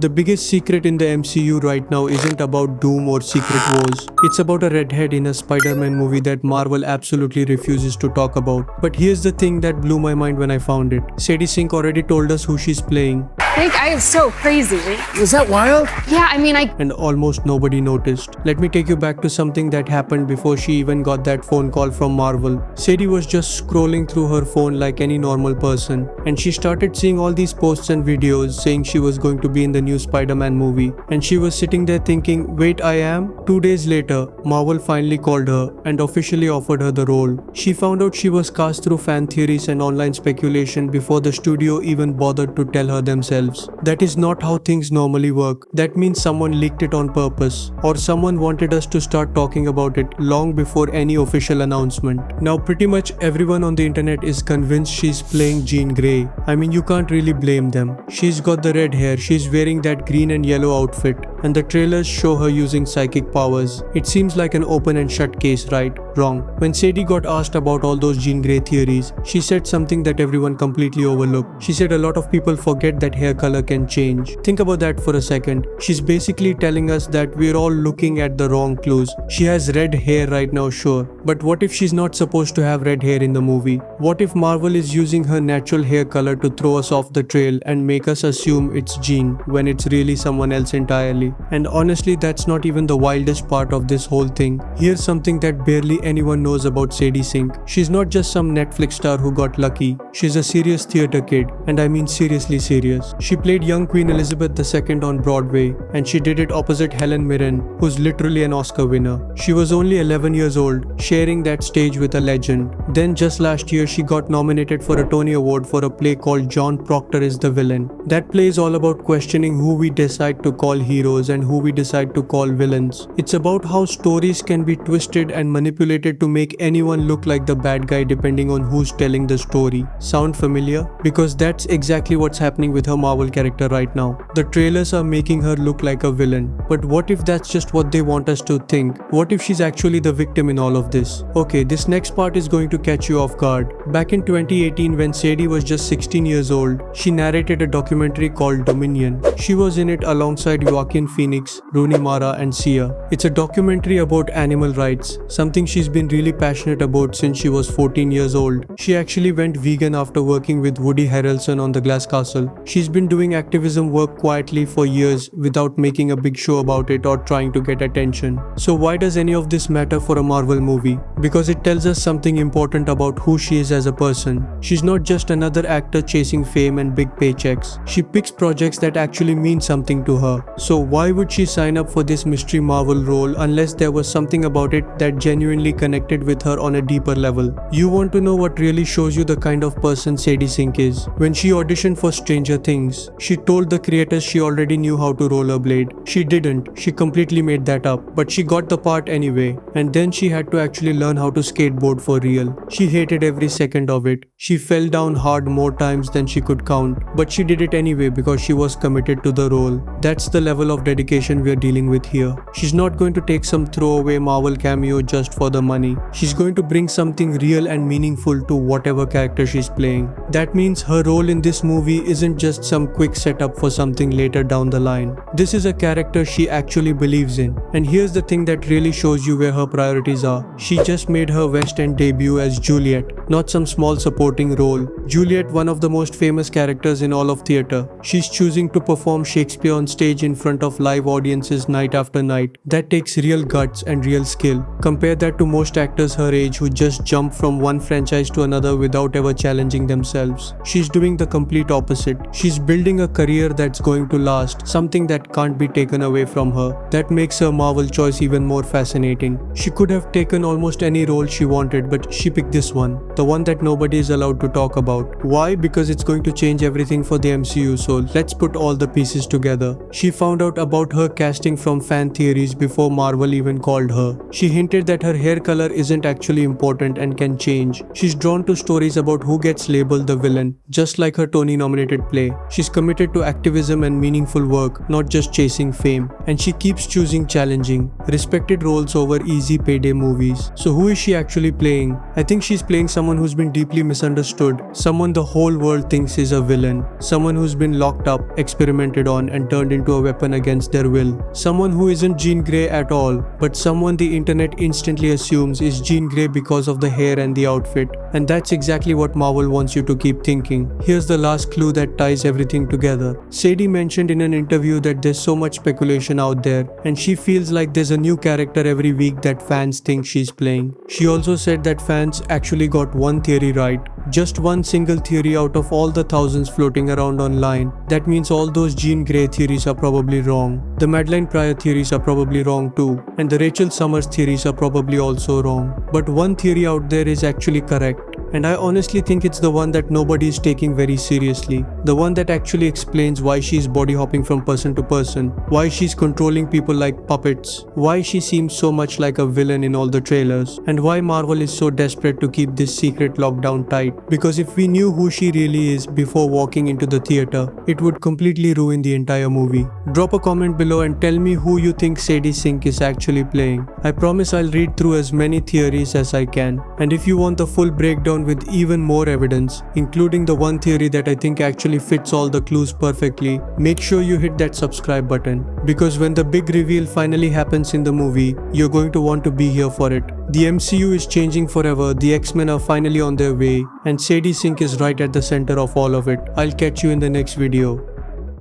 The biggest secret in the MCU right now isn't about Doom or Secret Wars. It's about a redhead in a Spider-Man movie that Marvel absolutely refuses to talk about. But here's the thing that blew my mind when I found it. Sadie Sink already told us who she's playing. I am so crazy. Was that wild? Yeah, And almost nobody noticed. Let me take you back to something that happened before she even got that phone call from Marvel. Sadie was just scrolling through her phone like any normal person, and she started seeing all these posts and videos saying she was going to be in the new Spider-Man movie. And she was sitting there thinking, wait, I am? 2 days later, Marvel finally called her and officially offered her the role. She found out she was cast through fan theories and online speculation before the studio even bothered to tell her themselves. That is not how things normally work. That means someone leaked it on purpose, or someone wanted us to start talking about it long before any official announcement. Now pretty much everyone on the internet is convinced she's playing Jean Grey. You can't really blame them. She's got the red hair, she's wearing that green and yellow outfit, and the trailers show her using psychic powers. It seems like an open and shut case, right? Wrong. When Sadie got asked about all those Jean Grey theories, she said something that everyone completely overlooked. She said a lot of people forget that hair color can change. Think about that for a second. She's basically telling us that we're all looking at the wrong clues. She has red hair right now, sure. But what if she's not supposed to have red hair in the movie? What if Marvel is using her natural hair color to throw us off the trail and make us assume it's Jean when it's really someone else entirely? And honestly, that's not even the wildest part of this whole thing. Here's something that barely anyone knows about Sadie Sink. She's not just some Netflix star who got lucky. She's a serious theater kid, and I mean seriously serious. She played young Queen Elizabeth II on Broadway, and she did it opposite Helen Mirren, who's literally an Oscar winner. She was only 11 years old, sharing that stage with a legend. Then just last year, she got nominated for a Tony Award for a play called John Proctor is the Villain. That play is all about questioning who we decide to call heroes and who we decide to call villains. It's about how stories can be twisted and manipulated to make anyone look like the bad guy depending on who's telling the story. Sound familiar? Because that's exactly what's happening with her Marvel character right now. The trailers are making her look like a villain. But what if that's just what they want us to think? What if she's actually the victim in all of this? Okay, this next part is going to catch you off guard. Back in 2018, when Sadie was just 16 years old, she narrated a documentary called Dominion. She was in it alongside Joaquin Phoenix, Rooney Mara and Sia. It's a documentary about animal rights, something she's been really passionate about since she was 14 years old. She actually went vegan after working with Woody Harrelson on The Glass Castle. She's been doing activism work quietly for years without making a big show about it or trying to get attention. So why does any of this matter for a Marvel movie? Because it tells us something important about who she is as a person. She's not just another actor chasing fame and big paychecks. She picks projects that actually mean something to her. So why would she sign up for this mystery Marvel role unless there was something about it that genuinely connected with her on a deeper level? You want to know what really shows you the kind of person Sadie Sink is? When she auditioned for Stranger Things, she told the creators she already knew how to rollerblade. She didn't. She completely made that up. But she got the part anyway. And then she had to actually learn how to skateboard for real. She hated every second of it. She fell down hard more times than she could count. But she did it anyway because she was committed to the role. That's the level of dedication we're dealing with here. She's not going to take some throwaway Marvel cameo just for the money. She's going to bring something real and meaningful to whatever character she's playing. That means her role in this movie isn't just some quick setup for something later down the line. This is a character she actually believes in. And here's the thing that really shows you where her priorities are. She just made her West End debut as Juliet, not some small supporting role. Juliet, one of the most famous characters in all of theatre. She's choosing to perform Shakespeare on stage in front of live audiences night after night. That takes real guts and real skill. Compare that to most actors her age who just jump from one franchise to another without ever challenging themselves. She's doing the complete opposite. She's building a career that's going to last, something that can't be taken away from her. That makes her Marvel choice even more fascinating. She could have taken almost any role she wanted, but she picked this one, the one that nobody is allowed to talk about. Why? Because it's going to change everything for the MCU, so let's put all the pieces together. She found out about her casting from fan theories before Marvel even called her. She hinted that her hair color isn't actually important and can change. She's drawn to stories about who gets labeled the villain, just like her Tony-nominated play. She She's committed to activism and meaningful work, not just chasing fame. And she keeps choosing challenging, respected roles over easy payday movies. So who is she actually playing? I think she's playing someone who's been deeply misunderstood, someone the whole world thinks is a villain, someone who's been locked up, experimented on, and turned into a weapon against their will. Someone who isn't Jean Grey at all, but someone the internet instantly assumes is Jean Grey because of the hair and the outfit. And that's exactly what Marvel wants you to keep thinking. Here's the last clue that ties everything together. Sadie mentioned in an interview that there's so much speculation out there, and she feels like there's a new character every week that fans think she's playing. She also said that fans actually got one theory right. Just one single theory out of all the thousands floating around online. That means all those Jean Grey theories are probably wrong. The Madeline Pryor theories are probably wrong too. And the Rachel Summers theories are probably also wrong. But one theory out there is actually correct. And I honestly think it's the one that nobody is taking very seriously. The one that actually explains why she's body hopping from person to person, why she's controlling people like puppets, why she seems so much like a villain in all the trailers, and why Marvel is so desperate to keep this secret locked down tight. Because if we knew who she really is before walking into the theater, it would completely ruin the entire movie. Drop a comment below and tell me who you think Sadie Sink is actually playing. I promise I'll read through as many theories as I can. And if you want the full breakdown with even more evidence, including the one theory that I think actually fits all the clues perfectly, make sure you hit that subscribe button. Because when the big reveal finally happens in the movie, you're going to want to be here for it. The MCU is changing forever, the X-Men are finally on their way, and Sadie Sink is right at the center of all of it. I'll catch you in the next video.